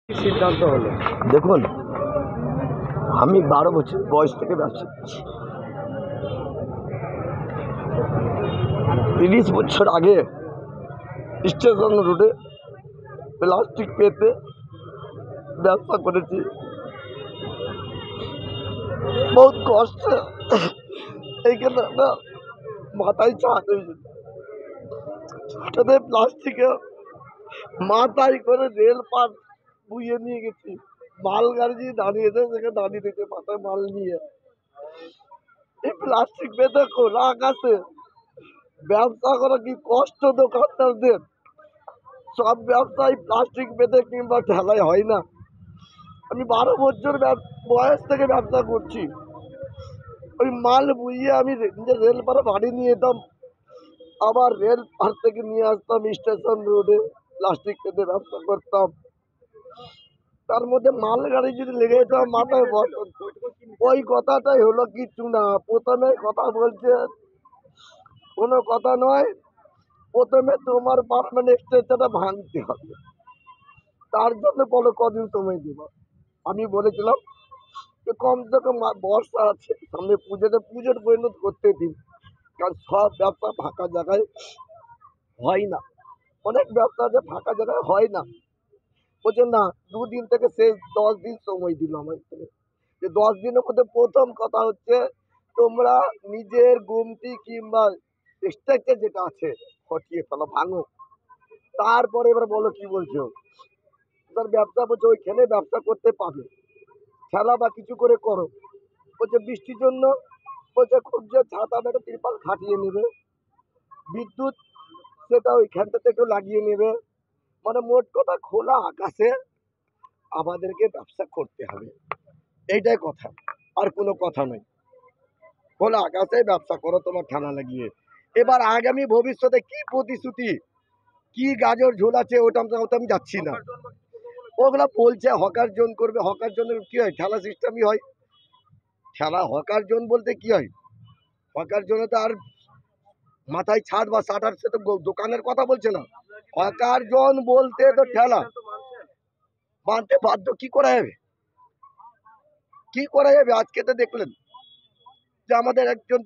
সিদ্ধান্ত হলো? দেখুন, আমি 12 বছর বয়স থেকে ব্যবসা করছি। 30 বছর আগে স্টেশন রোডে প্লাস্টিক পেতে ব্যবসা করেছি। বহুত কষ্ট। এইখানে একটা মাথায় ছাদ হয়েছিল, সেটাতে প্লাস্টিকে মাথায় করে রেল পার বুয়ে নিয়ে গেছি। মাল গাড়ি দাঁড়িয়েছে, সেখানে দাঁড়িয়ে দিতে মাথায় মাল নিয়ে এই প্লাস্টিক পেতে খোলা আকাশে ব্যবসা করা কি কষ্ট দোকানদারদের। সব ব্যবসায় প্লাস্টিক পেতে কিংবা ঠেলায় হয় না। আমি 12 বছর বয়স থেকে ব্যবসা করছি। ওই মাল বুঝিয়ে আমি নিজের রেল পারে বাড়ি নিয়ে যেতাম, আবার রেল পার থেকে নিয়ে আসতাম স্টেশন রোডে প্লাস্টিক পেতে ব্যবসা করতাম। তার মধ্যে মাল গাড়ি যদি লেগে যেত মাথায় বসত। ওই কথাটাই হলো কিছু না। প্রথমে কথা বলছে কোনো কথা নয়, প্রথমে তোমার পার্মানেন্ট স্ট্রাকচারটা ভাঙতে হবে। তার জন্য বলো কদিন সময় দিব। আমি বলেছিলাম যে কমসে কম বর্ষা আছে সামনে, পুজোর পরিণত করতে দিন, কারণ সব ব্যবসা ফাঁকা জায়গায় হয় না। অনেক ব্যবসা আছে ফাঁকা জায়গায় হয় না। বলছে না, 2 দিন থেকে শেষ 10 দিন সময় দিল আমার থেকে। যে 10 দিনের মধ্যে প্রথম কথা হচ্ছে তোমরা নিজের গুমটি কিংবা স্ট্রাকচার যেটা আছে হটিয়ে ফেলো, ভাঙো। তারপরে এবার বলো কি বলছো। তার ব্যবসা বলছে ওইখানে ব্যবসা করতে পাবে, খেলা বা কিছু করে করো। বলছে বৃষ্টির জন্য, বলছে খুব যে ছাতা একটা ত্রিপাল খাটিয়ে নেবে, বিদ্যুৎ সেটা ওইখানটাতে একটু লাগিয়ে নেবে। মানে মোট কথা খোলা আকাশে আমাদেরকে ব্যবসা করতে হবে, এইটাই কথা, আর কোনো কথা নয়। খোলা আকাশে ব্যবসা করো তোমার ঠান্ডা লাগিয়ে। এবার আগামী ভবিষ্যতে কি প্রতিশ্রুতি, কি গাজর ঝোলাচ্ছে ওটা আমি যাচ্ছি না। ওগুলা বলছে হকার জোন করবে। হকার জোনের কি হয়, ঠেলা সিস্টেমই হয়। ঠেলা হকার জোন বলতে কি হয়, হকার জোনে তো আর মাথায় ছাদ বা শাটার, সে তো দোকানের কথা বলছে না। হকার জোন বলতে তো ঠেলা মানতে বাধ্য। কি করা যাবে, কি করা যাবে? আজকে তো দেখলেন যে আমাদের একজন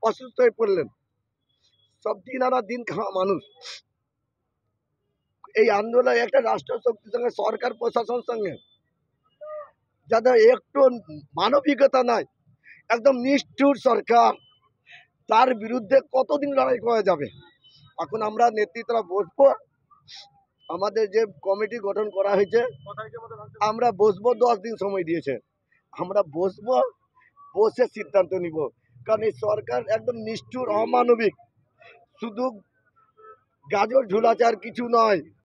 অসুস্থ হয়ে পড়লেন। সব দিন আনা দিন খাওয়া মানুষ। এই আন্দোলন একটা রাষ্ট্র শক্তির সঙ্গে, সরকার প্রশাসনের সঙ্গে যাদের একটু মানবিকতা নাই, একদম নিষ্ঠুর সরকার, তার বিরুদ্ধে কতদিন লড়াই করা যাবে। এখন আমরা নেতৃত্বরা বসবো, আমাদের যে কমিটি গঠন করা হয়েছে আমরা বসবো, 10 দিন সময় দিয়েছে। আমরা বসবো, বসে সিদ্ধান্ত নিব। কারণ এই সরকার একদম নিষ্ঠুর, অমানবিক, শুধু গাজর ঝুলাছে আর কিছু নয়।